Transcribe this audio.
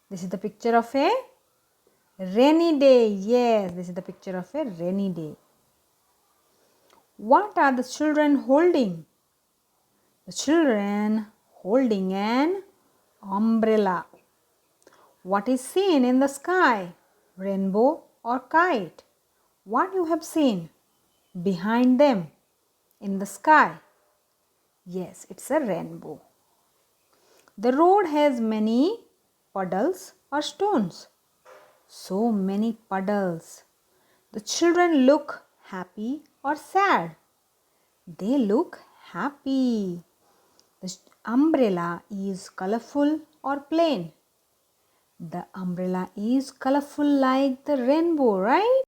This is the picture of a rainy day. Yes, this is the picture of a rainy day. What are the children holding? The children holding an umbrella. What is seen in the sky? Rainbow or kite? What you have seen behind them in the sky? Yes, it's a rainbow. The road has many puddles or stones. So many puddles. The children look happy or sad? They look happy. The umbrella is colorful or plain? The umbrella is colorful like the rainbow, right?